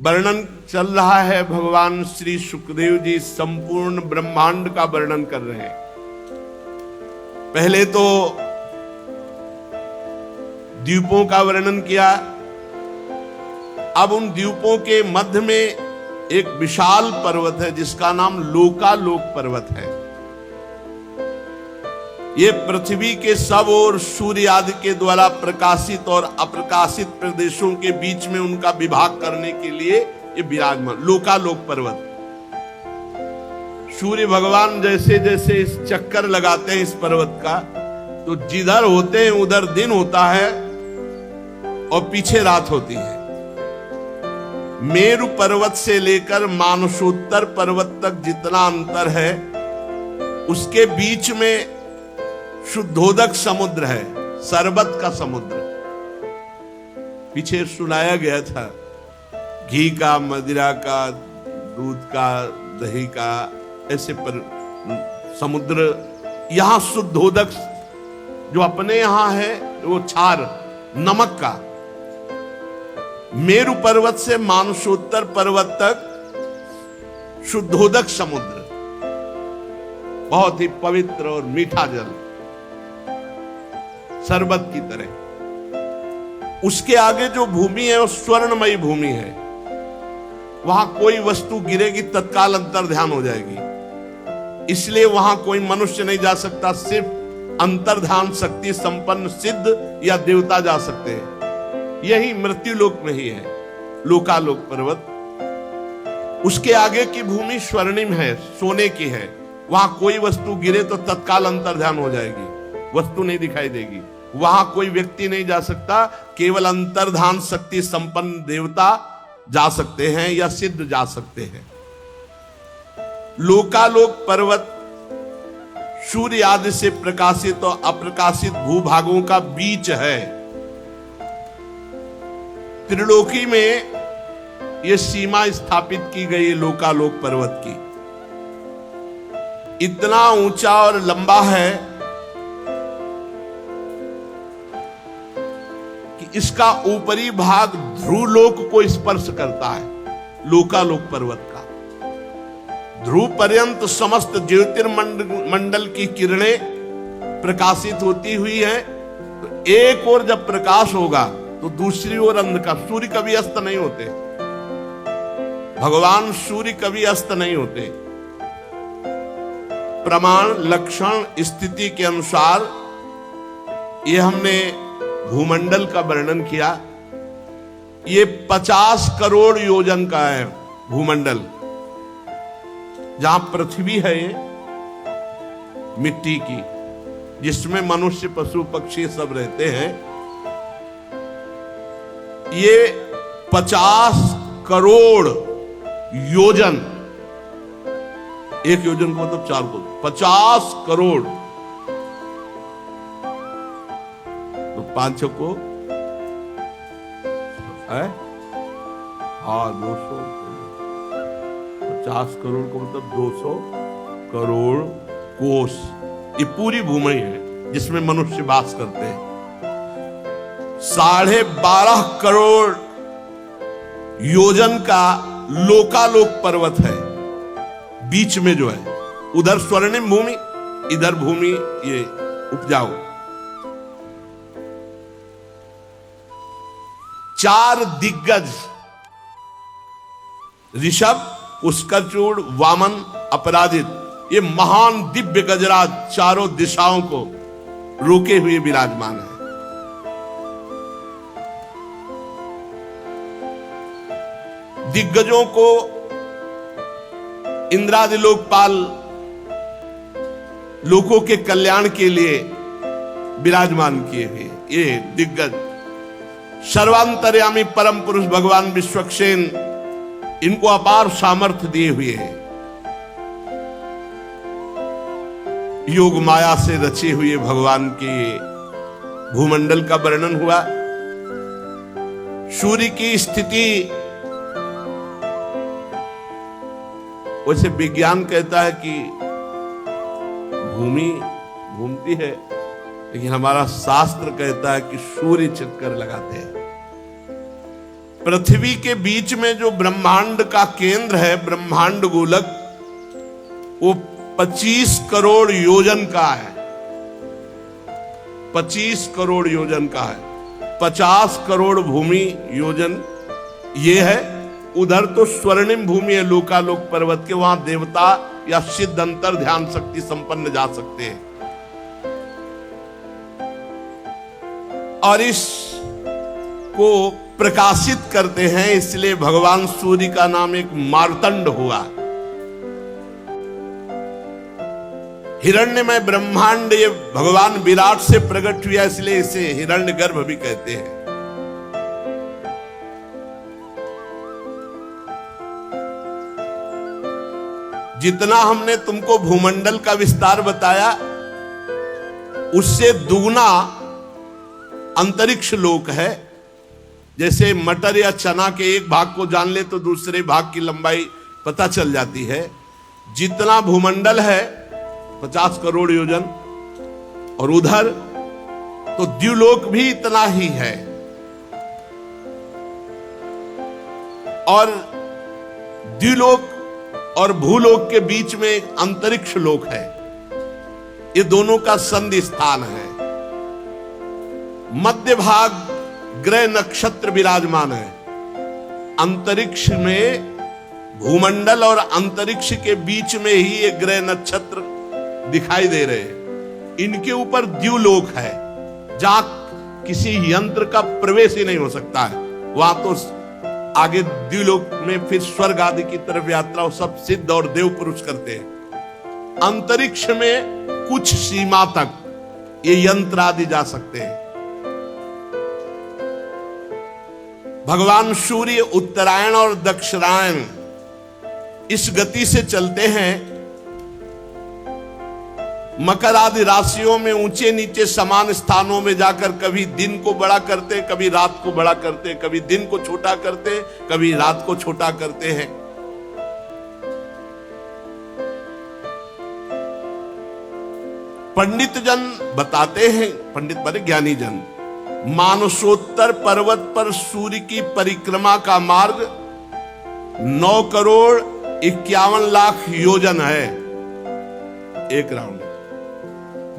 वर्णन चल रहा है। भगवान श्री सुखदेव जी संपूर्ण ब्रह्मांड का वर्णन कर रहे हैं। पहले तो द्वीपों का वर्णन किया। अब उन द्वीपों के मध्य में एक विशाल पर्वत है जिसका नाम लोकालोक पर्वत है। ये पृथ्वी के सब ओर सूर्य आदि के द्वारा प्रकाशित और अप्रकाशित प्रदेशों के बीच में उनका विभाग करने के लिए ये विराजमान लोकालोक पर्वत। सूर्य भगवान जैसे जैसे इस चक्कर लगाते हैं इस पर्वत का, तो जिधर होते हैं उधर दिन होता है और पीछे रात होती है। मेरु पर्वत से लेकर मानसोत्तर पर्वत तक जितना अंतर है उसके बीच में शुद्धोदक समुद्र है, शरबत का समुद्र। पीछे सुनाया गया था घी का, मदिरा का, दूध का, दही का, ऐसे पर समुद्र। यहां शुद्धोदक जो अपने यहां है वो क्षार नमक का। मेरु पर्वत से मानसोत्तर पर्वत तक शुद्धोदक समुद्र, बहुत ही पवित्र और मीठा जल, शरबत की तरह। उसके आगे जो भूमि है वो स्वर्णमयी भूमि है। वहां कोई वस्तु गिरेगी तत्काल अंतर ध्यान हो जाएगी, इसलिए वहां कोई मनुष्य नहीं जा सकता। सिर्फ अंतर्ध्यान शक्ति संपन्न सिद्ध या देवता जा सकते हैं। यही मृत्युलोक में ही है लोकालोक पर्वत। उसके आगे की भूमि स्वर्णिम है, सोने की है। वहां कोई वस्तु गिरे तो तत्काल अंतर्ध्यान हो जाएगी, वस्तु नहीं दिखाई देगी। वहां कोई व्यक्ति नहीं जा सकता, केवल अंतर्ध्यान शक्ति संपन्न देवता जा सकते हैं या सिद्ध जा सकते हैं। लोकालोक पर्वत सूर्य आदि से प्रकाशित और अप्रकाशित भूभागों का बीच है। त्रिलोकी में यह सीमा स्थापित की गई लोकालोक पर्वत की। इतना ऊंचा और लंबा है कि इसका ऊपरी भाग ध्रुवलोक को स्पर्श करता है। लोकालोक पर्वत का ध्रुव पर्यंत समस्त ज्योतिर्मंडल की किरणें प्रकाशित होती हुई हैं। तो एक ओर जब प्रकाश होगा तो दूसरी ओर अंधकार। सूर्य कभी अस्त नहीं होते, भगवान सूर्य कभी अस्त नहीं होते। प्रमाण, लक्षण, स्थिति के अनुसार ये हमने भूमंडल का वर्णन किया। ये 50 करोड़ योजन का है भूमंडल। जहां पृथ्वी है ये मिट्टी की, जिसमें मनुष्य, पशु, पक्षी सब रहते हैं, ये 50 करोड़ योजन। एक योजन को मतलब 4 को 50 करोड़, तो 5 को है, हाँ 200। 50 करोड़ को मतलब 200 करोड़ कोस। ये पूरी भूमि है जिसमें मनुष्य वास करते हैं। 12.5 करोड़ योजन का लोकालोक पर्वत है। बीच में जो है उधर स्वर्णिम भूमि, इधर भूमि ये उपजाऊ। 4 दिग्गज ऋषभ, पुष्करचूड़, वामन, अपराजित, ये महान दिव्य गजराज चारों दिशाओं को रोके हुए विराजमान है। दिग्गजों को इंद्रादि लोकपाल लोगों के कल्याण के लिए विराजमान किए हुए ये दिग्गज सर्वांतर्यामी परम पुरुष भगवान विश्वक्सेन इनको अपार सामर्थ्य दिए हुए हैं। योग माया से रचे हुए भगवान के भूमंडल का वर्णन हुआ। सूर्य की स्थिति, वैसे विज्ञान कहता है कि भूमि घूमती है, लेकिन हमारा शास्त्र कहता है कि सूर्य चक्कर लगाते हैं। पृथ्वी के बीच में जो ब्रह्मांड का केंद्र है, ब्रह्मांड गोलक, वो 25 करोड़ योजन का है। 25 करोड़ योजन का है। 50 करोड़ भूमि योजन ये है। उधर तो स्वर्णिम भूमि है लोकालोक पर्वत के, वहां देवता या सिद्ध अंतर ध्यान शक्ति संपन्न जा सकते हैं। और इस को प्रकाशित करते हैं, इसलिए भगवान सूर्य का नाम एक मार्तंड हुआ। हिरण्यमय ब्रह्मांड ये भगवान विराट से प्रकट हुआ, इसलिए इसे हिरण्यगर्भ भी कहते हैं। जितना हमने तुमको भूमंडल का विस्तार बताया, उससे दुगना अंतरिक्ष लोक है। जैसे मटर या चना के एक भाग को जान ले तो दूसरे भाग की लंबाई पता चल जाती है। जितना भूमंडल है 50 करोड़ योजन, और उधर तो द्युलोक भी इतना ही है। और द्युलोक और भूलोक के बीच में एक अंतरिक्ष लोक है। ये दोनों का संधि स्थान है। मध्य भाग ग्रह नक्षत्र विराजमान है। अंतरिक्ष में भूमंडल और अंतरिक्ष के बीच में ही ये ग्रह नक्षत्र दिखाई दे रहे हैं। इनके ऊपर द्युलोक है, जहां किसी यंत्र का प्रवेश ही नहीं हो सकता है। वहां तो आगे द्युलोक में फिर स्वर्ग आदि की तरफ यात्रा सब सिद्ध और देव पुरुष करते हैं। अंतरिक्ष में कुछ सीमा तक ये यंत्र आदि जा सकते हैं। भगवान सूर्य उत्तरायण और दक्षिणायन इस गति से चलते हैं। मकर आदि राशियों में ऊंचे नीचे समान स्थानों में जाकर कभी दिन को बड़ा करते, कभी रात को बड़ा करते, कभी दिन को छोटा करते, कभी रात को छोटा करते हैं। पंडित जन बताते हैं, पंडित माने ज्ञानी जन, मानसोत्तर पर्वत पर सूर्य की परिक्रमा का मार्ग 9 करोड़ 51 लाख योजन है। एक राउंड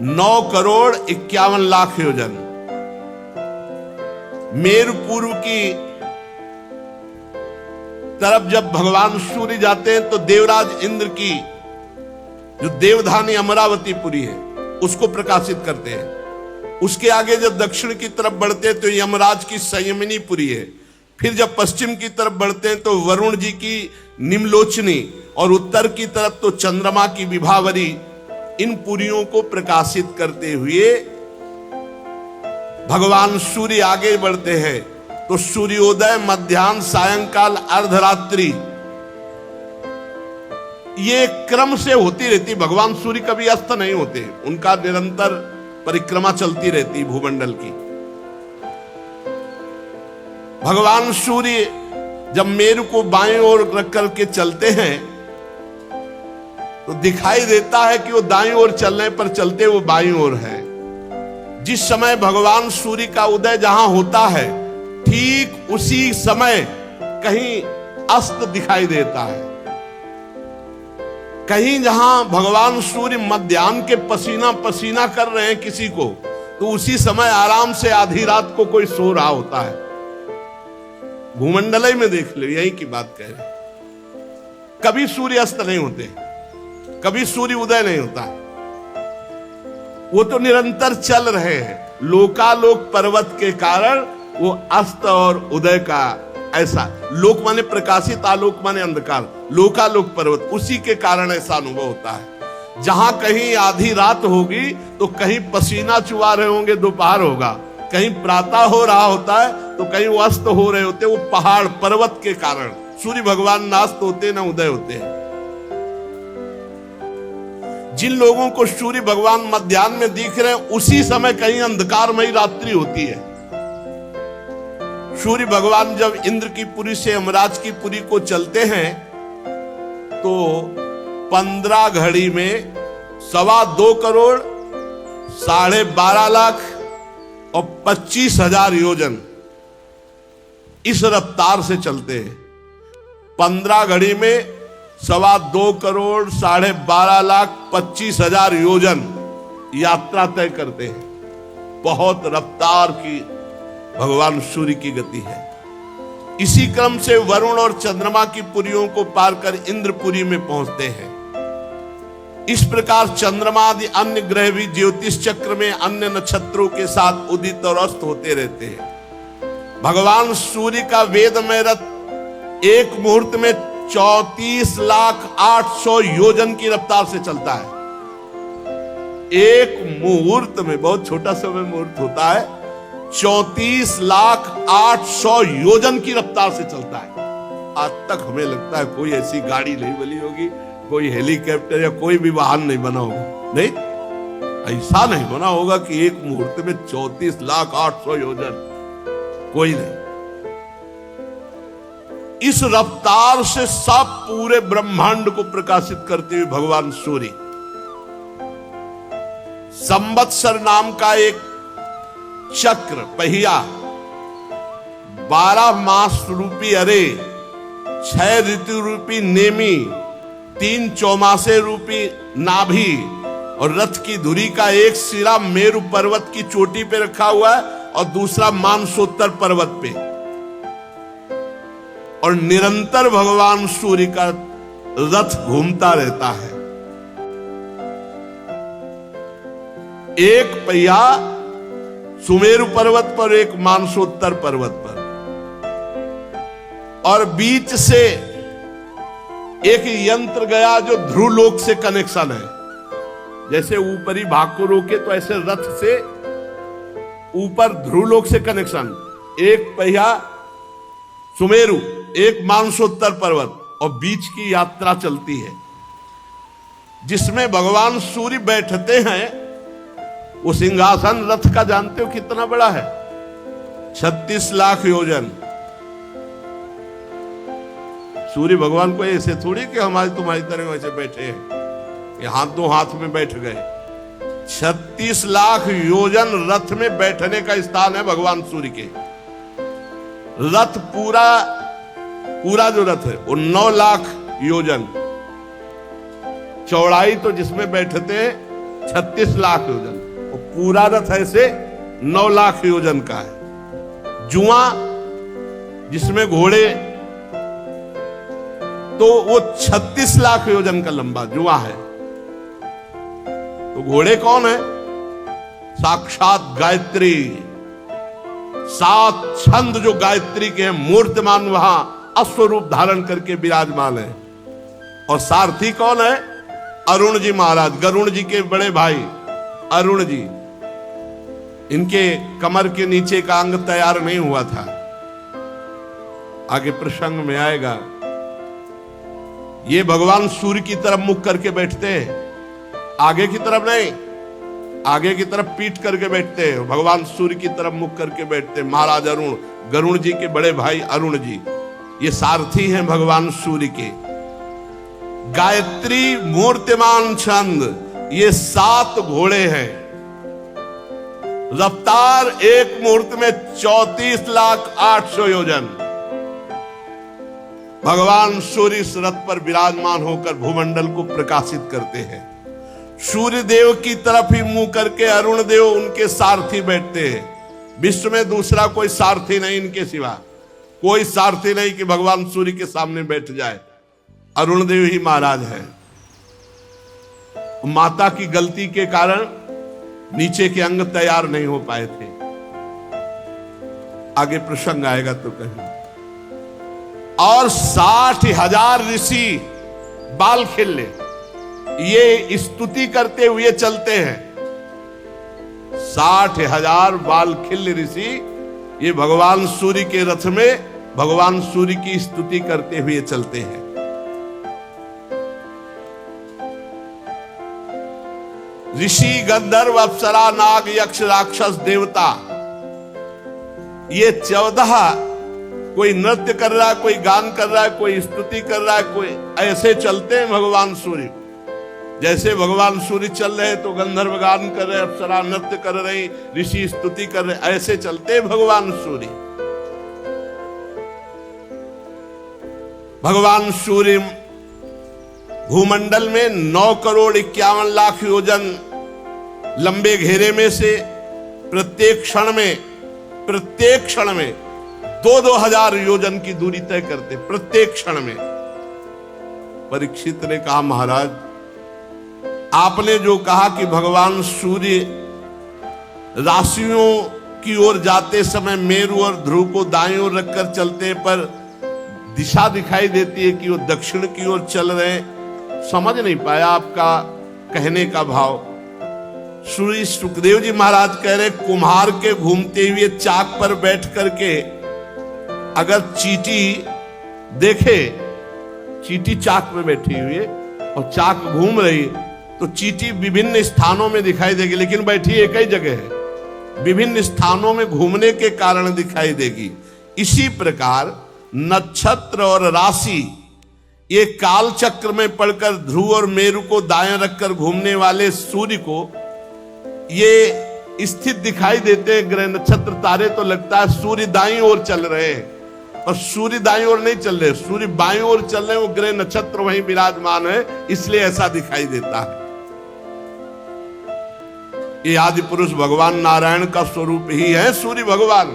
9 करोड़ 51 लाख योजन। मेरु पूर्व की तरफ जब भगवान सूर्य जाते हैं तो देवराज इंद्र की जो देवधानी अमरावती पुरी है उसको प्रकाशित करते हैं। उसके आगे जब दक्षिण की तरफ बढ़ते हैं तो यमराज की संयमिनी पुरी है। फिर जब पश्चिम की तरफ बढ़ते हैं तो वरुण जी की निम्लोचनी, और उत्तर की तरफ तो चंद्रमा की विभावरी। इन पुरियों को प्रकाशित करते हुए भगवान सूर्य आगे बढ़ते हैं तो सूर्योदय, मध्याह्न, सायंकाल, अर्धरात्रि, ये क्रम से होती रहती। भगवान सूर्य कभी अस्त नहीं होते, उनका निरंतर परिक्रमा चलती रहती भूमंडल की। भगवान सूर्य जब मेरु को बाएं ओर रख करके चलते हैं तो दिखाई देता है कि वो दाईं ओर चलने पर चलते वो बाईं ओर है। जिस समय भगवान सूर्य का उदय जहां होता है ठीक उसी समय कहीं अस्त दिखाई देता है। कहीं जहां भगवान सूर्य मध्याह्न के पसीना पसीना कर रहे हैं किसी को, तो उसी समय आराम से आधी रात को कोई सो रहा होता है। भूमंडल में देख लो, यही की बात कह रहे। कभी सूर्य अस्त नहीं होते, कभी सूर्य उदय नहीं होता, वो तो निरंतर चल रहे हैं। लोकालोक पर्वत के कारण वो अस्त और उदय का ऐसा, लोक माने प्रकाशित, आलोक माने अंधकार, लोकालोक पर्वत, उसी के कारण ऐसा अनुभव होता है। जहां कहीं आधी रात होगी तो कहीं पसीना चुआ रहे होंगे, दोपहर होगा, कहीं प्रातः हो रहा होता है तो कहीं अस्त हो रहे होते। वो पहाड़ पर्वत के कारण सूर्य भगवान ना अस्त होते ना उदय होते हैं। जिन लोगों को सूर्य भगवान मध्याह्न में दिख रहे हैं उसी समय कहीं अंधकारमयी रात्रि होती है। सूर्य भगवान जब इंद्र की पुरी से यमराज की पुरी को चलते हैं तो 15 घड़ी में 2.25 करोड़ 12.5 लाख और 25,000 योजन इस रफ्तार से चलते हैं। 15 घड़ी में 2.25 करोड़ 12.5 लाख 25,000 योजन यात्रा तय करते हैं। बहुत रफ्तार की भगवान सूर्य की गति है। इसी क्रम से वरुण और चंद्रमा की पुरियों को पार कर इंद्रपुरी में पहुंचते हैं। इस प्रकार चंद्रमा आदि अन्य ग्रह भी ज्योतिष चक्र में अन्य नक्षत्रों के साथ उदित और अस्त होते रहते हैं। भगवान सूर्य का वेदमय रथ एक मुहूर्त में 34,08,000 योजन की रफ्तार से चलता है। एक मुहूर्त में, बहुत छोटा समय मुहूर्त होता है, 34,08,000 योजन की रफ्तार से चलता है। आज तक हमें लगता है कोई ऐसी गाड़ी नहीं बनी होगी, कोई हेलीकॉप्टर या कोई भी वाहन नहीं बना होगा। नहीं, ऐसा नहीं बना होगा कि एक मुहूर्त में 34,08,000 योजन, कोई नहीं। इस रफ्तार से सब पूरे ब्रह्मांड को प्रकाशित करते हुए भगवान सूर्य संवत्सर नाम का एक चक्र पहिया, 12 मास रूपी अरे, 6 ऋतु रूपी नेमी, 3 चौमासे रूपी नाभि और रथ की धुरी का एक सिरा मेरु पर्वत की चोटी पे रखा हुआ है और दूसरा मानसोत्तर पर्वत पे, और निरंतर भगवान सूर्य का रथ घूमता रहता है। एक पहिया सुमेरु पर्वत पर, एक मानसोत्तर पर्वत पर, और बीच से एक यंत्र गया जो ध्रुवलोक से कनेक्शन है। जैसे ऊपरी भाग को रोके तो ऐसे रथ से ऊपर ध्रुवलोक से कनेक्शन। एक पहिया सुमेरु, एक मानसोत्तर पर्वत, और बीच की यात्रा चलती है जिसमें भगवान सूर्य बैठते हैं। वो सिंहासन रथ का जानते हो कितना बड़ा है? 36 लाख योजन। सूर्य भगवान को ऐसे थोड़ी कि हमारी तुम्हारी तरह वैसे बैठे हैं, ये हाथ दो हाथ में बैठ गए। 36 लाख योजन रथ में बैठने का स्थान है भगवान सूर्य के। रथ पूरा जो रथ है वो 9 लाख योजन चौड़ाई, तो जिसमें बैठते हैं 36 लाख योजन, और पूरा रथ ऐसे 9 लाख योजन का है। जुआ जिसमें घोड़े, तो वो 36 लाख योजन का लंबा जुआ है। तो घोड़े कौन है? साक्षात गायत्री। 7 छंद जो गायत्री के हैं, मूर्तिमान वहां अश्वरूप धारण करके विराजमान है। और सारथी कौन है? अरुण जी महाराज, गरुण जी के बड़े भाई अरुण जी। इनके कमर के नीचे का अंग तैयार नहीं हुआ था, आगे प्रसंग में आएगा। ये भगवान सूर्य की तरफ मुख करके बैठते हैं, आगे की तरफ नहीं, आगे की तरफ पीठ करके बैठते हैं। भगवान सूर्य की तरफ मुख करके बैठते हैं महाराज अरुण, गरुण जी के बड़े भाई अरुण जी। ये सारथी हैं भगवान सूर्य के। गायत्री मूर्तिमान छंद, ये 7 घोड़े हैं। रफ्तार एक मुहूर्त में 34,08,000 योजन। भगवान सूर्य इस रथ पर विराजमान होकर भूमंडल को प्रकाशित करते हैं। सूर्य देव की तरफ ही मुंह करके अरुण देव उनके सारथी बैठते हैं। विश्व में दूसरा कोई सारथी नहीं इनके सिवा, कोई सारथी नहीं कि भगवान सूर्य के सामने बैठ जाए। अरुण देव ही महाराज है। माता की गलती के कारण नीचे के अंग तैयार नहीं हो पाए थे, आगे प्रसंग आएगा तो कहीं। और 60,000 ऋषि बाल खेले ये स्तुति करते हुए चलते हैं। 60,000 बाल खिल्य ऋषि ये भगवान सूर्य के रथ में भगवान सूर्य की स्तुति करते हुए चलते हैं। ऋषि, गंधर्व, अप्सरा, नाग, यक्ष, राक्षस, देवता, ये 14 कोई नृत्य कर रहा है, कोई गान कर रहा है, कोई स्तुति कर रहा है, कोई ऐसे चलते हैं भगवान सूर्य। जैसे भगवान सूर्य चल रहे तो गंधर्व गान कर रहे, अप्सरा नृत्य कर रही, ऋषि स्तुति कर रहे, ऐसे चलते हैं भगवान सूर्य। भगवान सूर्य भूमंडल में 9,51,00,000 योजन लंबे घेरे में से प्रत्येक क्षण में 2-2 हजार योजन की दूरी तय करते, प्रत्येक क्षण में। परीक्षित ने कहा, महाराज आपने जो कहा कि भगवान सूर्य राशियों की ओर जाते समय मेरु और ध्रुव को दाईं ओर रखकर चलते, पर दिशा दिखाई देती है कि वो दक्षिण की ओर चल रहे हैं, समझ नहीं पाया आपका कहने का भाव। श्री सुखदेव जी महाराज कह रहे, कुम्हार के घूमते हुए चाक पर बैठ करके अगर चींटी देखे, चींटी चाक में बैठी हुई है और चाक घूम रही, तो चींटी विभिन्न स्थानों में दिखाई देगी, लेकिन बैठी एक ही जगह है, विभिन्न स्थानों में घूमने के कारण दिखाई देगी। इसी प्रकार नक्षत्र और राशि ये काल चक्र में पड़कर ध्रुव और मेरु को दाएं रखकर घूमने वाले सूर्य को ये स्थित दिखाई देते हैं। ग्रह नक्षत्र तारे तो लगता है सूर्य दाईं ओर चल रहे हैं, और सूर्य दाईं ओर नहीं चल रहे, सूर्य बाईं ओर चल रहे हैं, वो ग्रह नक्षत्र वहीं विराजमान है, इसलिए ऐसा दिखाई देता है। ये आदि पुरुष भगवान नारायण का स्वरूप ही है सूर्य भगवान,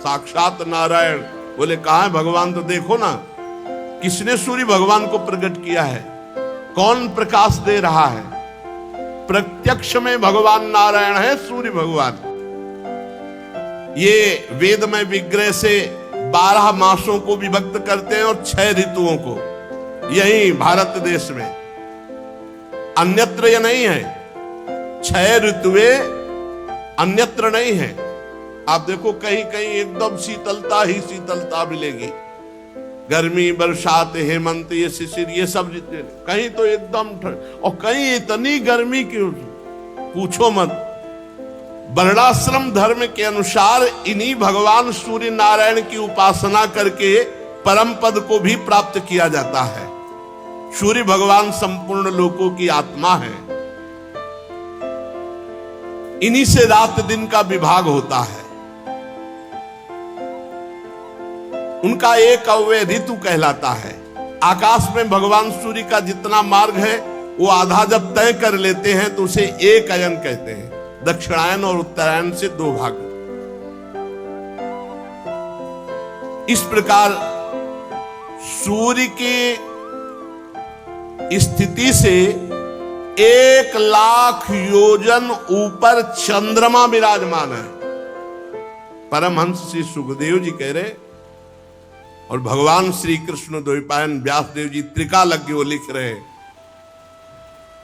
साक्षात नारायण। बोले कहाँ है भगवान, तो देखो ना किसने सूर्य भगवान को प्रकट किया है, कौन प्रकाश दे रहा है। प्रत्यक्ष में भगवान नारायण है सूर्य भगवान। ये वेद में विग्रह से 12 मासों को विभक्त करते हैं और 6 ऋतुओं को, यही भारत देश में, अन्यत्र ये नहीं है। 6 ऋतुएं अन्यत्र नहीं है। आप देखो कहीं कहीं एकदम शीतलता ही शीतलता मिलेगी, गर्मी, बरसात, हेमंत, ये शिशिर, ये सब कहीं तो एकदम और कहीं इतनी गर्मी की पूछो मत। वर्णाश्रम धर्म के अनुसार इन्हीं भगवान सूर्य नारायण की उपासना करके परम पद को भी प्राप्त किया जाता है। सूर्य भगवान संपूर्ण लोकों की आत्मा है, इन्हीं से रात दिन का विभाग होता है। उनका एक अव्यय ऋतु कहलाता है। आकाश में भगवान सूर्य का जितना मार्ग है वो आधा जब तय कर लेते हैं तो उसे एक अयन कहते हैं। दक्षिणायन और उत्तरायण से 2 भाग। इस प्रकार सूर्य की स्थिति से 1,00,000 योजन ऊपर चंद्रमा विराजमान है। परमहंस श्री सुखदेव जी कह रहे, और भगवान श्री कृष्ण द्वैपायन व्यासदेव जी त्रिकालज्ञ वो लिख रहे हैं,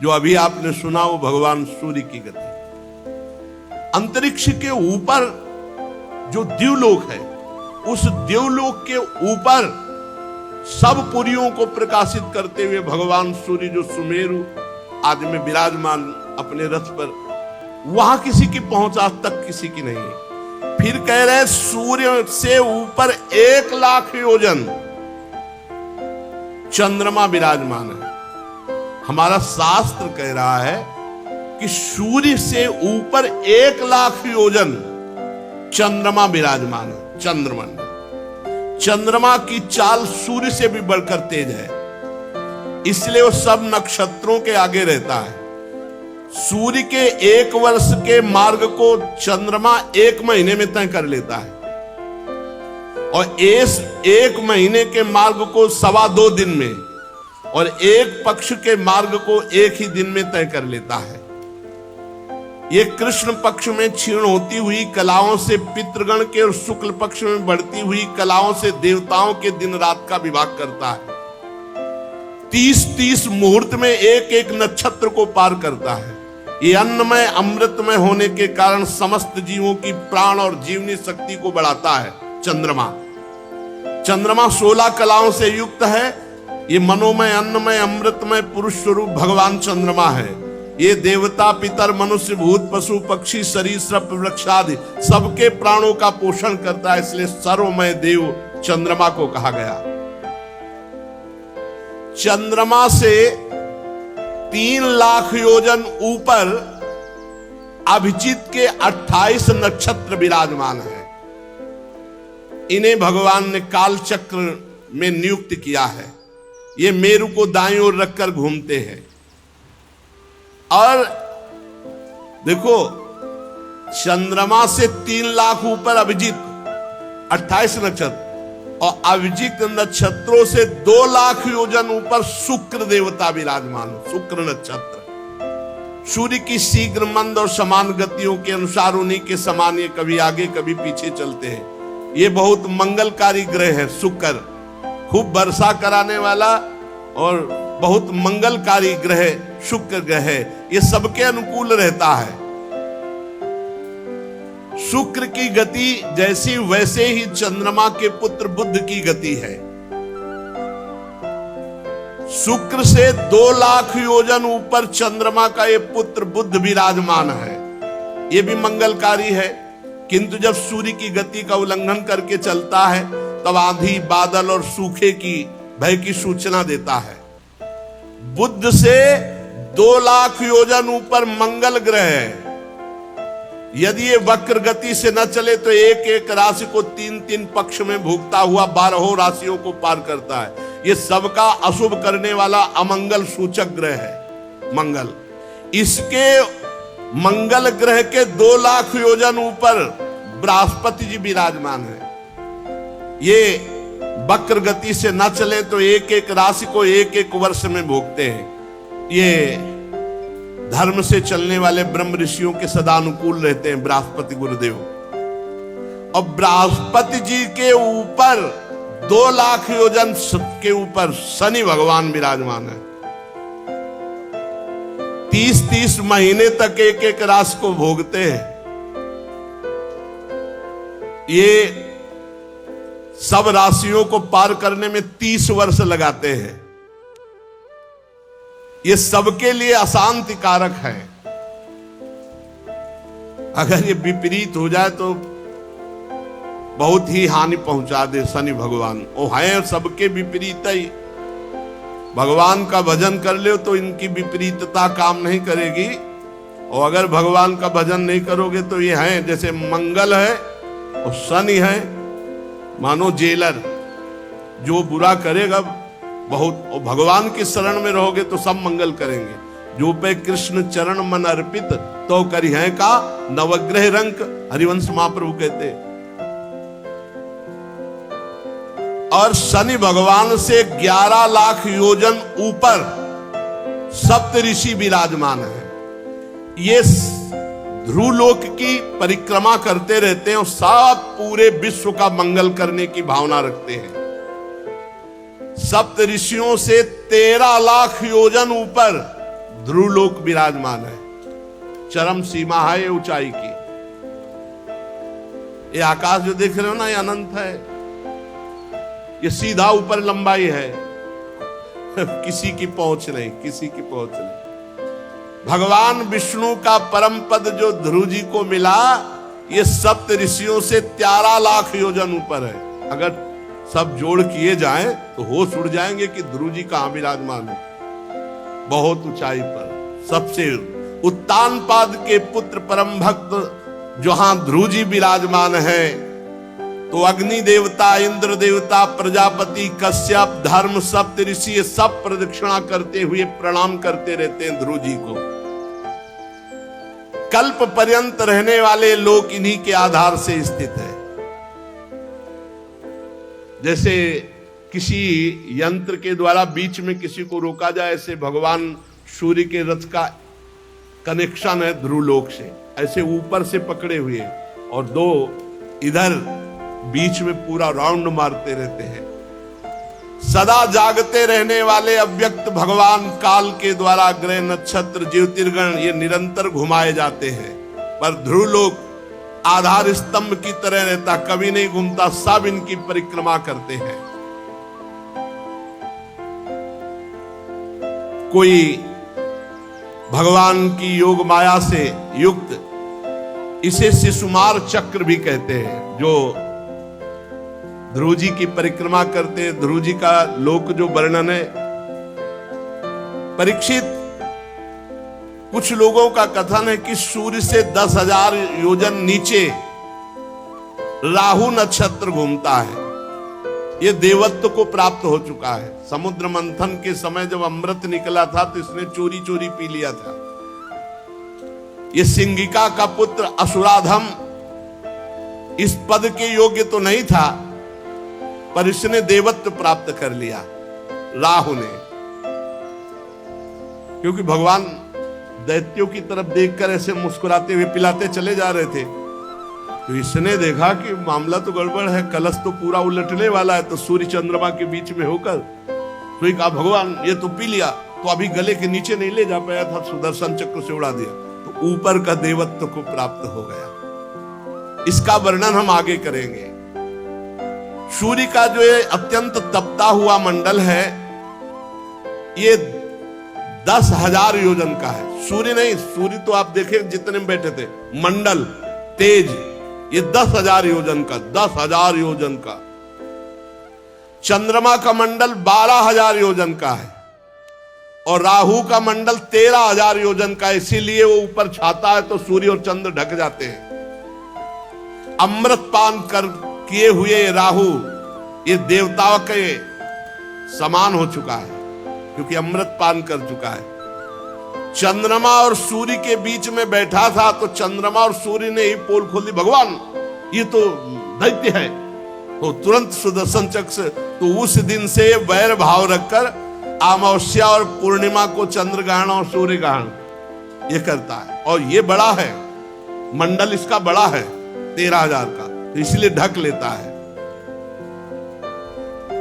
जो अभी आपने सुना वो भगवान सूर्य की गति। अंतरिक्ष के ऊपर जो द्युलोक है, उस द्युलोक के ऊपर सब पुरियों को प्रकाशित करते हुए भगवान सूर्य जो सुमेरु आदि में विराजमान अपने रथ पर, वहां किसी की पहुंच आज तक किसी की नहीं है। फिर कह रहे सूर्य से ऊपर 1,00,000 योजन चंद्रमा विराजमान है। हमारा शास्त्र कह रहा है कि सूर्य से ऊपर 1,00,000 योजन चंद्रमा विराजमान है। चंद्रमा की चाल सूर्य से भी बढ़कर तेज है, इसलिए वो सब नक्षत्रों के आगे रहता है। सूर्य के 1 वर्ष के मार्ग को चंद्रमा 1 महीने में तय कर लेता है, और 1 महीने के मार्ग को 2.25 दिन में, और 1 पक्ष के मार्ग को 1 ही दिन में तय कर लेता है। ये कृष्ण पक्ष में क्षीण होती हुई कलाओं से पितृगण के और शुक्ल पक्ष में बढ़ती हुई कलाओं से देवताओं के दिन रात का विभाग करता है। 30-30 मुहूर्त में एक नक्षत्र को पार करता है। ये अन्नमय अमृतमय होने के कारण समस्त जीवों की प्राण और जीवनी शक्ति को बढ़ाता है। चंद्रमा 16 कलाओं से युक्त है। ये मनोमय, अन्नमय, अमृतमय पुरुष स्वरूप भगवान चंद्रमा है। ये देवता, पितर, मनुष्य, भूत, पशु, पक्षी, सरीसृप, वृक्षादि सबके प्राणों का पोषण करता है, इसलिए सर्वमय देव चंद्रमा को कहा गया। चंद्रमा से 3,00,000 योजन ऊपर अभिजीत के 28 नक्षत्र विराजमान है। इन्हें भगवान ने काल चक्र में नियुक्त किया है। ये मेरु को दाईं ओर रखकर घूमते हैं। और देखो, चंद्रमा से 3 लाख ऊपर अभिजीत 28 नक्षत्र, और अभिजीत नक्षत्रों से 2 लाख योजन ऊपर शुक्र देवता विराजमान। शुक्र नक्षत्र सूर्य की शीघ्र मंद और समान गतियों के अनुसार उन्हीं के समान ये कभी आगे कभी पीछे चलते हैं। ये बहुत मंगलकारी ग्रह है शुक्र, खूब वर्षा कराने वाला और बहुत मंगलकारी ग्रह शुक्र ग्रह है। ये सबके अनुकूल रहता है। शुक्र की गति जैसी वैसे ही चंद्रमा के पुत्र बुध की गति है। शुक्र से 2 लाख योजन ऊपर चंद्रमा का ये पुत्र बुध विराजमान है। ये भी मंगलकारी है, किंतु जब सूर्य की गति का उल्लंघन करके चलता है तब आंधी, बादल और सूखे की भय की सूचना देता है। बुध से 2 लाख योजन ऊपर मंगल ग्रह है। यदि ये वक्र गति से न चले तो एक एक राशि को 3-3 पक्ष में भोगता हुआ 12 राशियों को पार करता है। ये सबका अशुभ करने वाला अमंगल सूचक ग्रह है मंगल। इसके मंगल ग्रह के 2 लाख योजन ऊपर बृहस्पति जी विराजमान है। ये वक्र गति से न चले तो एक एक राशि को एक एक वर्ष में भोगते हैं। ये धर्म से चलने वाले ब्रह्म ऋषियों के सदा अनुकूल रहते हैं बृहस्पति गुरुदेव। और बृहस्पति जी के ऊपर 2 लाख योजन के ऊपर शनि भगवान विराजमान है। 30-30 महीने तक एक एक राशि को भोगते हैं। ये सब राशियों को पार करने में 30 वर्ष लगाते हैं। ये सबके लिए अशांति कारक है। अगर ये विपरीत हो जाए तो बहुत ही हानि पहुंचा दे शनि भगवान। वो है सबके विपरीत ही। भगवान का भजन कर ले तो इनकी विपरीतता काम नहीं करेगी, और अगर भगवान का भजन नहीं करोगे तो ये है जैसे मंगल है और शनि है, मानो जेलर, जो बुरा करेगा बहुत, और भगवान की शरण में रहोगे तो सब मंगल करेंगे। जो पे कृष्ण चरण मन अर्पित तो करी है का नवग्रह रंक, हरिवंश महाप्रभु कहते। और शनि भगवान से 11 लाख योजन ऊपर सप्त ऋषि विराजमान है। ये ध्रुवलोक की परिक्रमा करते रहते हैं और सब पूरे विश्व का मंगल करने की भावना रखते हैं। सप्त ऋषियों से 13 लाख योजन ऊपर ध्रुवलोक विराजमान है। चरम सीमा है ये ऊंचाई की। ये आकाश जो देख रहे हो ना, ये अनंत है। ये सीधा ऊपर लंबाई है। किसी की पहुंच नहीं, किसी की पहुंच नहीं। भगवान विष्णु का परम पद जो ध्रुव जी को मिला, ये सप्त ऋषियों से 13 लाख योजन ऊपर है। अगर सब जोड़ किए जाएं तो होश उड़ जाएंगे कि ध्रुव जी कहां विराजमान है। बहुत ऊंचाई पर सबसे उत्तानपाद के पुत्र परम भक्त जहां ध्रुव जी विराजमान है, तो अग्नि देवता, इंद्र देवता, प्रजापति, कश्यप, धर्म, सप्त ऋषि सब प्रदक्षिणा करते हुए प्रणाम करते रहते हैं ध्रुव जी को। कल्प पर्यंत रहने वाले लोग इन्हीं के आधार से स्थित है। जैसे किसी यंत्र के द्वारा बीच में किसी को रोका जाए, ऐसे भगवान सूर्य के रथ का कनेक्शन है ध्रुवलोक से, ऐसे ऊपर से पकड़े हुए, और 2 इधर बीच में पूरा राउंड मारते रहते हैं। सदा जागते रहने वाले अव्यक्त भगवान काल के द्वारा ग्रह, नक्षत्र, ज्योतिर्गण ये निरंतर घुमाए जाते हैं, पर ध्रुवलोक आधार स्तंभ की तरह रहता, कभी नहीं घूमता। सब इनकी परिक्रमा करते हैं। कोई भगवान की योग माया से युक्त, इसे शिशुमार चक्र भी कहते हैं, जो ध्रुव जी की परिक्रमा करते हैं। ध्रुव जी का लोक जो वर्णन है, परीक्षित, कुछ लोगों का कथन है कि सूर्य से 10,000 योजन नीचे राहु नक्षत्र घूमता है। ये देवत्व को प्राप्त हो चुका है। समुद्र मंथन के समय जब अमृत निकला था तो इसने चोरी चोरी पी लिया था। ये सिंगिका का पुत्र असुराधम इस पद के योग्य तो नहीं था, पर इसने देवत्व प्राप्त कर लिया राहु ने, क्योंकि भगवान दैत्यों की तरफ देखकर ऐसे मुस्कुराते हुए पिलाते चले जा रहे थे। तो इसने देखा कि मामला तो गड़बड़ है, कलश तो पूरा उलटने वाला है। तो सूर्य चंद्रमा के बीच में होकर तो कहा भगवान ये तो पी लिया, तो अभी गले के नीचे नहीं ले जा पाया था, सुदर्शन चक्र से उड़ा दिया, तो ऊपर का देवत्व को प्राप्त हो गया। इसका वर्णन हम आगे करेंगे। सूर्य का जो ये अत्यंत तपता हुआ मंडल है, ये 10,000 योजन का है। सूर्य नहीं, सूर्य तो आप देखें जितने में बैठे थे, मंडल तेज ये 10,000 योजन का, 10,000 योजन का। चंद्रमा का मंडल 12,000 योजन का है और राहु का मंडल 13,000 योजन का, इसीलिए वो ऊपर छाता है तो सूर्य और चंद्र ढक जाते हैं। अमृत पान कर किए हुए राहु ये देवताओं के समान हो चुका है, क्योंकि अमृत पान कर चुका है। चंद्रमा और सूर्य के बीच में बैठा था तो चंद्रमा और सूर्य ने ही पोल खोल दी, भगवान ये तो दैत्य है, तो तुरंत सुदर्शन चक्र से। तो उस दिन से वैर भाव रखकर अमावस्या और पूर्णिमा को चंद्र ग्रहण और सूर्य ग्रहण ये करता है। और ये बड़ा है, मंडल इसका बड़ा है 13,000 का, तो इसलिए ढक लेता है।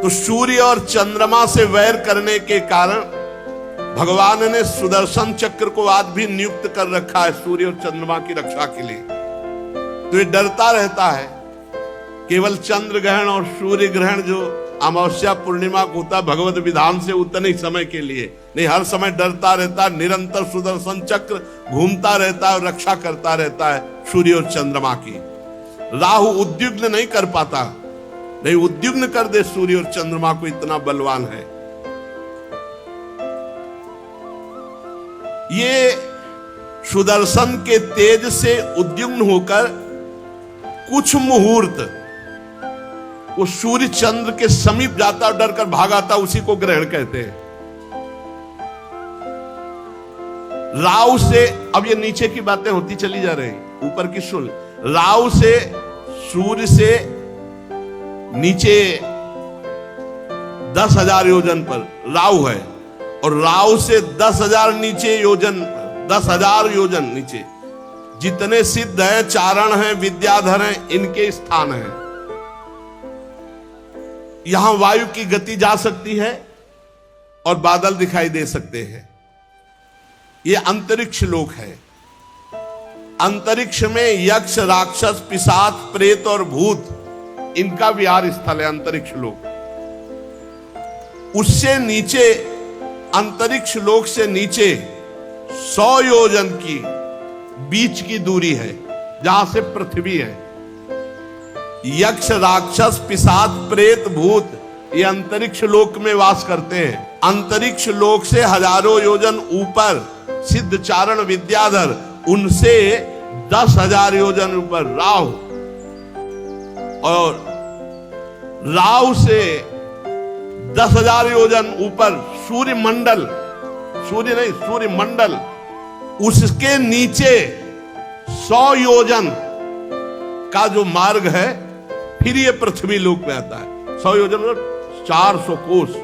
तो सूर्य और चंद्रमा से वैर करने के कारण भगवान ने सुदर्शन चक्र को आज भी नियुक्त कर रखा है सूर्य और चंद्रमा की रक्षा के लिए। तो ये डरता रहता है। केवल चंद्र ग्रहण और सूर्य ग्रहण जो अमावस्या पूर्णिमा को होता है भगवत विधान से उतने ही समय के लिए, नहीं हर समय डरता रहता है। निरंतर सुदर्शन चक्र घूमता रहता है और रक्षा करता रहता है सूर्य और चंद्रमा की। राहु उद्युग्न नहीं कर पाता, नहीं उद्युग्न कर दे सूर्य और चंद्रमा को, इतना बलवान है ये। सुदर्शन के तेज से उद्युग्न होकर कुछ मुहूर्त वो सूर्य चंद्र के समीप जाता और डर कर भागाता, उसी को ग्रहण कहते हैं। राहु से, अब ये नीचे की बातें होती चली जा रही, ऊपर की सुन। राहु से, सूर्य से नीचे 10,000 योजन पर राहु है, और राहु से 10,000 नीचे योजन, 10,000 योजन नीचे जितने सिद्ध हैं, चारण हैं, विद्याधर हैं, इनके स्थान हैं। यहां वायु की गति जा सकती है और बादल दिखाई दे सकते हैं। ये अंतरिक्ष लोक है। अंतरिक्ष में यक्ष, राक्षस, पिशाच, प्रेत और भूत इनका विहार स्थल है अंतरिक्ष लोक। उससे नीचे, अंतरिक्ष लोक से नीचे 100 योजन की बीच की दूरी है जहां से पृथ्वी है। यक्ष, राक्षस, पिशाच, प्रेत, भूत ये अंतरिक्ष लोक में वास करते हैं। अंतरिक्ष लोक से हजारों योजन ऊपर सिद्ध, चारण, विद्याधर, उनसे 10,000 योजन ऊपर राहु, और राहु से 10,000 योजन ऊपर सूर्य मंडल, सूर्य नहीं सूर्य मंडल, उसके नीचे 100 योजन का जो मार्ग है, फिर ये पृथ्वी लोक में आता है। 100 योजन मतलब 400 कोस,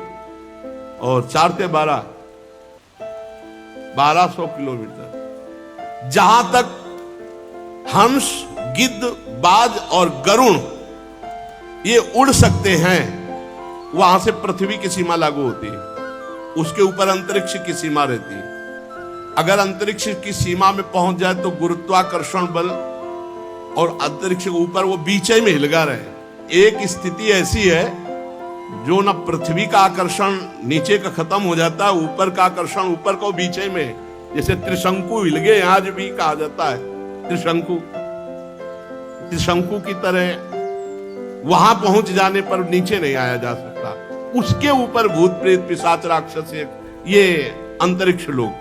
और 4 से 12, 1200 किलोमीटर। जहां तक हंस, गिद्ध, बाज और गरुण ये उड़ सकते हैं, वहां से पृथ्वी की सीमा लागू होती है। उसके ऊपर अंतरिक्ष की सीमा रहती है। अगर अंतरिक्ष की सीमा में पहुंच जाए तो गुरुत्वाकर्षण बल और अंतरिक्ष के ऊपर वो बीच में हिलगा रहे। एक स्थिति ऐसी है जो ना पृथ्वी का आकर्षण नीचे का खत्म हो जाता है, ऊपर का आकर्षण ऊपर को बीच में, जैसे त्रिशंकु हिल गए आज भी कहा जाता है। त्रिशंकु, त्रिशंकु की तरह वहां पहुंच जाने पर नीचे नहीं आया जा सकता। उसके ऊपर भूत, प्रेत, पिशाच, राक्षस ये अंतरिक्ष लोक।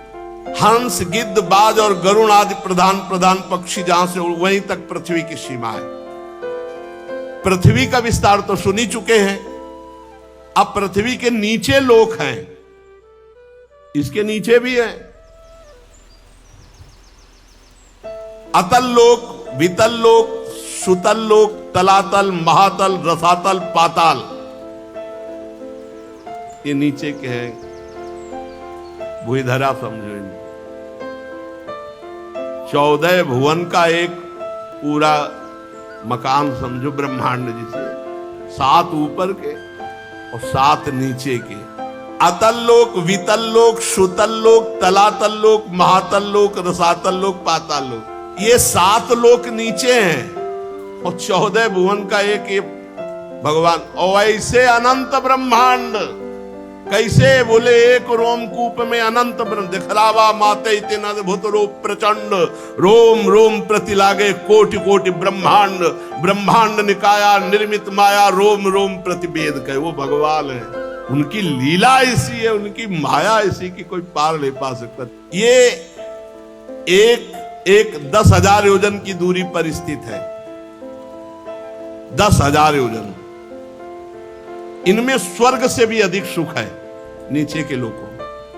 हंस, गिद्ध, बाज और गरुण आदि प्रधान प्रधान पक्षी जहां से वहीं तक पृथ्वी की सीमा है। पृथ्वी का विस्तार तो सुन ही चुके हैं, अब पृथ्वी के नीचे लोक हैं, इसके नीचे भी है। अतल लोक, वितल लोक, सुतल लोक, तलातल, महातल, रसातल, पाताल, ये नीचे के हैं। भूधरा समझो, 14 भुवन का एक पूरा मकान समझो ब्रह्मांड, जिसे 7 ऊपर के और 7 नीचे के। अतल लोक, वितल लोक, सुतल लोक, तलातल लोक, महातल लोक, रसातल लोक, पाताल लोक, ये 7 लोक नीचे हैं और 14 भुवन का एक ये भगवान। और ऐसे अनंत ब्रह्मांड कैसे? बोले एक रोमकूप में अनंत ब्रह्म दिखलावा माते इतना भूत रूप प्रचंड, रोम रोम प्रति लागे कोटि कोटि ब्रह्मांड, ब्रह्मांड निकाया निर्मित माया, रोम रोम प्रतिवेद कहे। वो भगवान है, उनकी लीला ऐसी है, उनकी माया ऐसी कि कोई पार नहीं पा सकता। ये एक 10,000 योजन की दूरी पर स्थित है, 10,000 योजन। इनमें स्वर्ग से भी अधिक सुख है नीचे के लोगों।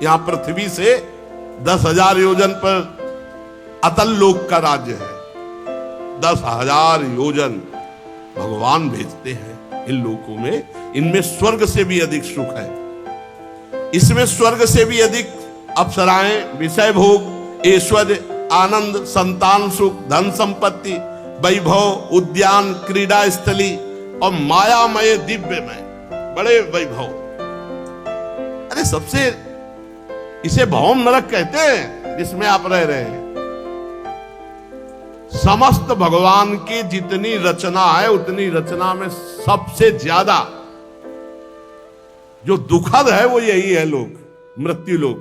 यहां पृथ्वी से 10,000 योजन पर अतल लोक का राज्य है। 10,000 योजन भगवान भेजते हैं इन लोकों में। इनमें स्वर्ग से भी अधिक सुख है। इसमें स्वर्ग से भी अधिक अप्सराएं, विषय भोग, ऐश्वर्य, आनंद, संतान सुख, धन संपत्ति, वैभव, उद्यान, क्रीड़ा स्थली और मायामय दिव्यमय बड़े वैभव। अरे सबसे इसे भौम नरक कहते हैं जिसमें आप रह रहे हैं। समस्त भगवान की जितनी रचना है उतनी रचना में सबसे ज्यादा जो दुखद है वो यही है लोक, मृत्यु लोक।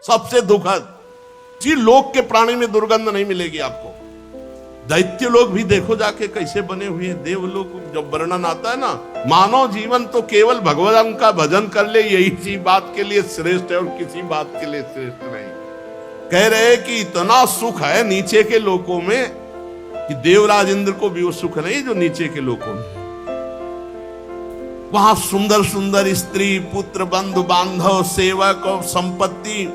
सबसे दुखद। जी लोक के प्राणी में दुर्गंध नहीं मिलेगी आपको। दैत्य लोग भी देखो जाके कैसे बने हुए हैं। देवलोक जब वर्णन आता है ना, मानव जीवन तो केवल भगवान का भजन कर ले यही सी बात के लिए श्रेष्ठ है और किसी बात के लिए श्रेष्ठ नहीं। कह रहे कि इतना सुख है नीचे के लोकों में कि देवराज इंद्र को भी वो सुख नहीं जो नीचे के लोकों में। वहां सुंदर सुंदर स्त्री, पुत्र, बंधु बांधव, सेवक और संपत्ति,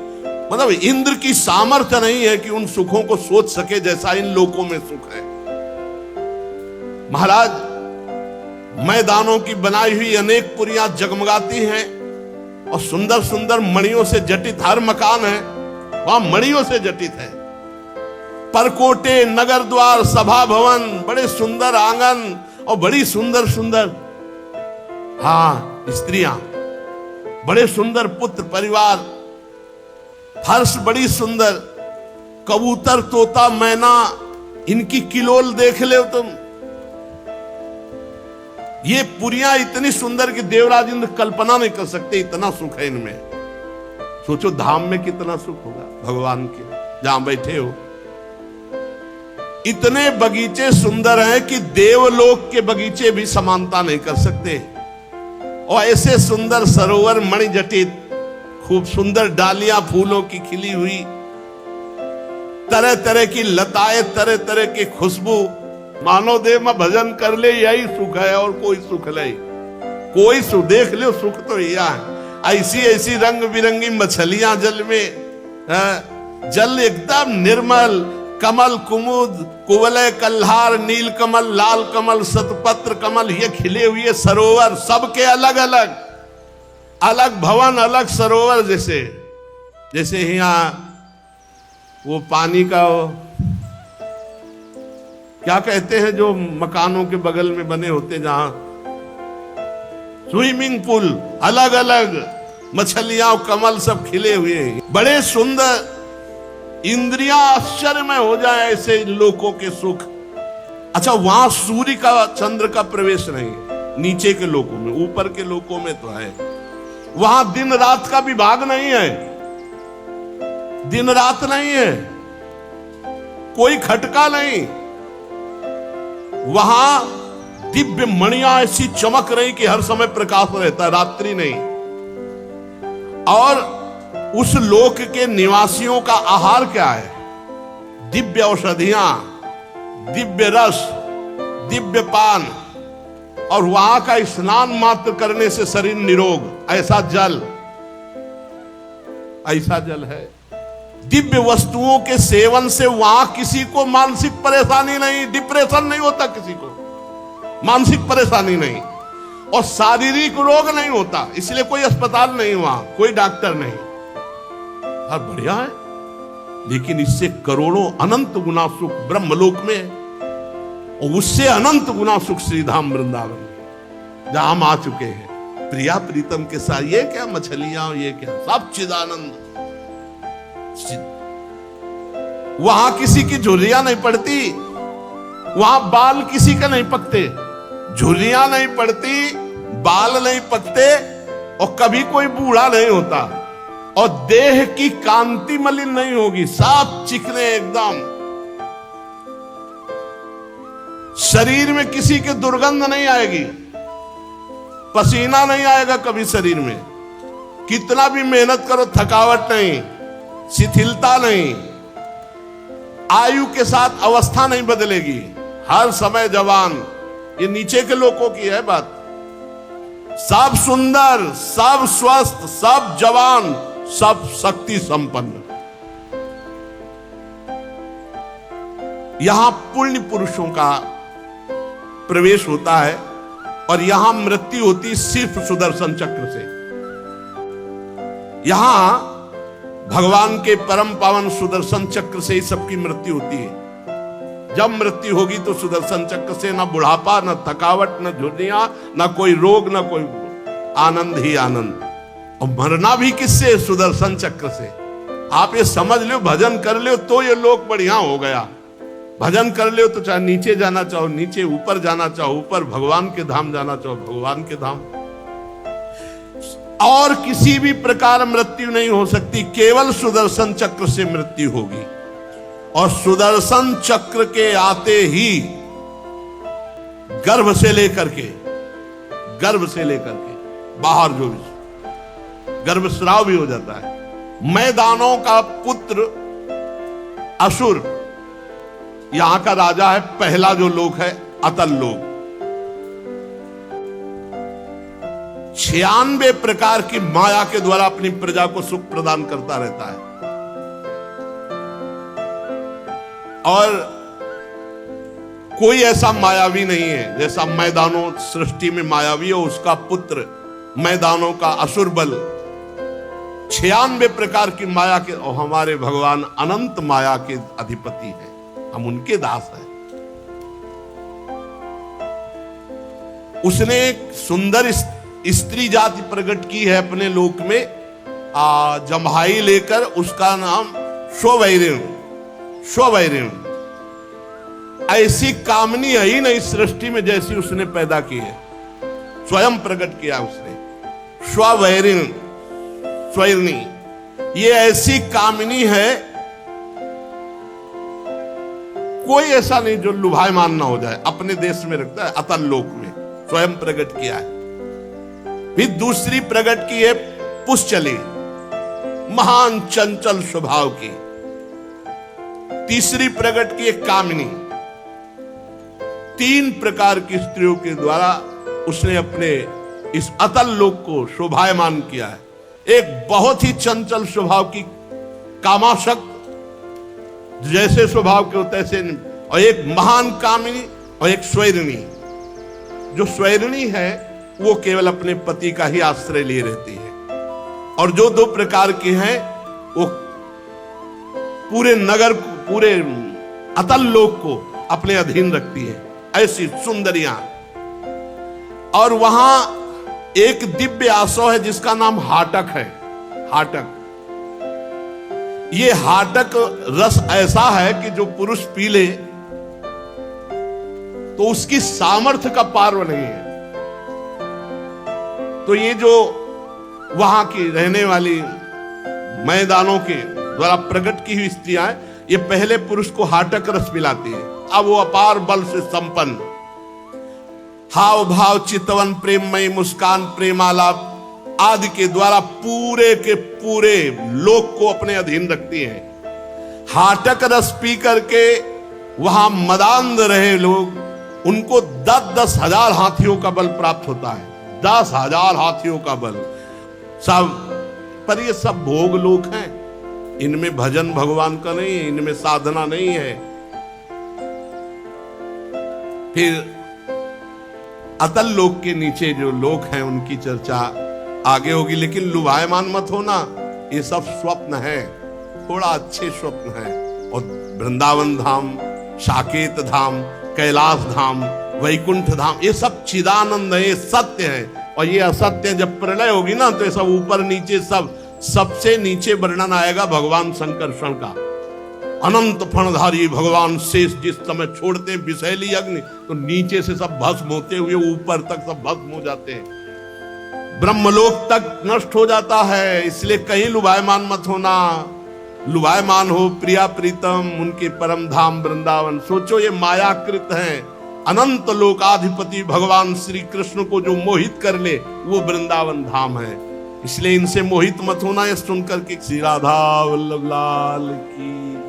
मतलब इंद्र की सामर्थ्य नहीं है कि उन सुखों को सोच सके जैसा इन लोकों में सुख है। महाराज, मैदानों की बनाई हुई अनेक पुरियां जगमगाती हैं और सुंदर सुंदर मणियों से जटित हर मकान है वहां मणियों से जटित है। परकोटे, नगर द्वार, सभा भवन, बड़े सुंदर आंगन और बड़ी सुंदर सुंदर स्त्रियां, बड़े सुंदर पुत्र परिवार, फर्श बड़ी सुंदर, कबूतर, तोता, मैना, इनकी किलोल देख ले तुम। ये पुरियां इतनी सुंदर कि देवराज इंद्र कल्पना नहीं कर सकते, इतना सुख है इनमें। सोचो धाम में कितना सुख होगा भगवान के, जहां बैठे हो। इतने बगीचे सुंदर हैं कि देवलोक के बगीचे भी समानता नहीं कर सकते। और ऐसे सुंदर सरोवर मणि जटित, खूब सुंदर डालियां फूलों की खिली हुई, तरह तरह की लताएं, तरह तरह की खुशबू। मानव देव में भजन कर ले यही सुख है और कोई सुख नहीं। कोई सुख देख लो, सुख तो यह है। ऐसी ऐसी रंग बिरंगी मछलियां जल में, जल एकदम निर्मल, कमल, कुमुद, कुवलय, कल्हार, नील कमल, लाल कमल, शतपत्र कमल, ये खिले हुए सरोवर, सबके अलग अलग अलग भवन, अलग सरोवर। जैसे जैसे यहाँ वो पानी का क्या कहते हैं जो मकानों के बगल में बने होते, जहां स्विमिंग पूल, अलग अलग मछलियां, कमल सब खिले हुए हैं, बड़े सुंदर। इंद्रियां आश्चर्य में हो जाए ऐसे लोकों के सुख। अच्छा, वहां सूर्य का, चंद्र का प्रवेश नहीं है नीचे के लोकों में, ऊपर के लोकों में तो है। वहां दिन रात का विभाग नहीं है, दिन रात नहीं है, कोई खटका नहीं। वहां दिव्य मणियां ऐसी चमक रही कि हर समय प्रकाश रहता है, रात्रि नहीं। और उस लोक के निवासियों का आहार क्या है? दिव्य औषधियां, दिव्य रस, दिव्य पान, और वहां का स्नान मात्र करने से शरीर निरोग, ऐसा जल है। दिव्य वस्तुओं के सेवन से वहां किसी को मानसिक परेशानी नहीं, डिप्रेशन नहीं होता, किसी को मानसिक परेशानी नहीं, और शारीरिक रोग नहीं होता। इसलिए कोई अस्पताल नहीं, वहां कोई डॉक्टर नहीं। हाँ, बढ़िया है। लेकिन इससे करोड़ों अनंत गुना सुख ब्रह्मलोक में है, और उससे अनंत गुना सुख श्रीधाम वृंदावन में जहां हम आ चुके हैं प्रिया प्रीतम के साथ। ये क्या मछलियां, ये क्या, सब चिदानंद। वहां किसी की झुर्रियां नहीं पड़ती, वहां बाल किसी का नहीं पकते, झुर्रियां नहीं पड़ती, बाल नहीं पकते, और कभी कोई बूढ़ा नहीं होता, और देह की कांति मलिन नहीं होगी, साफ चिकने एकदम। शरीर में किसी के दुर्गंध नहीं आएगी, पसीना नहीं आएगा कभी शरीर में, कितना भी मेहनत करो थकावट नहीं, शिथिलता नहीं, आयु के साथ अवस्था नहीं बदलेगी, हर समय जवान। ये नीचे के लोगों की है बात। सब सुंदर, सब स्वस्थ, सब जवान, सब शक्ति संपन्न। यहां पुण्य पुरुषों का प्रवेश होता है, और यहां मृत्यु होती सिर्फ सुदर्शन चक्र से। यहां भगवान के परम पावन सुदर्शन चक्र से ही सबकी मृत्यु होती है। जब मृत्यु होगी तो सुदर्शन चक्र से, ना बुढ़ापा, ना थकावट, ना झुर्रियां, ना कोई रोग, ना कोई, आनंद ही आनंद। और मरना भी किससे? सुदर्शन चक्र से। आप ये समझ लो, भजन कर लो तो ये लोक बढ़िया हो गया। भजन कर लो तो चाहे नीचे जाना चाहो नीचे, ऊपर जाना चाहो ऊपर, भगवान के धाम जाना चाहो भगवान के धाम। और किसी भी प्रकार मृत्यु नहीं हो सकती, केवल सुदर्शन चक्र से मृत्यु होगी। और सुदर्शन चक्र के आते ही गर्भ से लेकर के बाहर जो गर्भस्राव भी हो जाता है। मैदानों का पुत्र असुर, यहां का राजा है, पहला जो लोक है अतल लोक। 96 प्रकार की माया के द्वारा अपनी प्रजा को सुख प्रदान करता रहता है। और कोई ऐसा मायावी नहीं है जैसा मैदानों सृष्टि में मायावी हो, उसका पुत्र मैदानों का असुर बल। 96 प्रकार की माया के, और हमारे भगवान अनंत माया के अधिपति हैं, हम उनके दास हैं। उसने एक सुंदर स्त्री जाति प्रकट की है अपने लोक में, जम्हाई लेकर, उसका नाम स्वैरिण। ऐसी कामनी है ही नहीं सृष्टि में जैसी उसने पैदा की है, स्वयं प्रकट किया उसने। स्वैरिणी, ये ऐसी कामिनी है, कोई ऐसा नहीं जो लुभायमान ना हो जाए, अपने देश में रखता है, अतल लोक में स्वयं प्रकट किया है। फिर दूसरी प्रकट की है पुष्चली, महान चंचल स्वभाव की। तीसरी प्रकट की है कामिनी। 3 प्रकार की स्त्रियों के द्वारा उसने अपने इस अतल लोक को शोभायमान किया है। एक बहुत ही चंचल स्वभाव की कामाशक्त, जैसे स्वभाव के होते ऐसे, और एक महान कामिनी, और एक स्वैरिणी। जो स्वैरिणी है वो केवल अपने पति का ही आश्रय लिए रहती है, और जो 2 प्रकार की हैं वो पूरे नगर को, पूरे अतल लोक को अपने अधीन रखती है, ऐसी सुंदरियां। और वहां एक दिव्य आसव है जिसका नाम हाटक है। हाटक, ये हाटक रस ऐसा है कि जो पुरुष पी ले तो उसकी सामर्थ्य का पार नहीं है। तो ये जो वहां की रहने वाली मैदानों के द्वारा प्रकट की हुई स्त्रियां, ये पहले पुरुष को हाटक रस पिलाती है। अब वो अपार बल से संपन्न, हाव भाव चितवन प्रेममयी मुस्कान प्रेमालाप आदि के द्वारा पूरे के पूरे लोक को अपने अधीन रखती है। हाटक रस पी करके वहां मदांध रहे लोग उनको 10-10 हजार हाथियों का बल प्राप्त होता है, 10,000 हाथियों का बल सब। पर ये सब भोग लोक हैं, इनमें भजन भगवान का नहीं है, इनमें साधना नहीं है। फिर अतल लोक के नीचे जो लोक हैं उनकी चर्चा आगे होगी, लेकिन लुभायमान मत होना, ये सब स्वप्न है, थोड़ा अच्छे स्वप्न है। और वृंदावन धाम, साकेत धाम, कैलाश धाम, वैकुंठ धाम, ये सब चिदानंद है, ये सत्य है। और ये असत्य जब प्रलय होगी ना, तो ये सब ऊपर नीचे सब, सबसे नीचे वर्णन आएगा भगवान संकर्षण का। अनंत फणधारी भगवान शेष जिस समय छोड़ते हैं विषैली अग्नि, तो नीचे से सब भस्म होते हुए ऊपर तक सब भस्म हो जाते हैं, ब्रह्मलोक तक नष्ट हो जाता है। इसलिए कहीं लुभायमान मत होना, लुभायमान हो प्रिया प्रीतम उनके परम धाम वृंदावन। सोचो ये मायाकृत है, अनंत लोकाधिपति भगवान श्री कृष्ण को जो मोहित कर ले वो वृंदावन धाम है। इसलिए इनसे मोहित मत होना। ये सुनकर के श्री राधा वल्लभ लाल की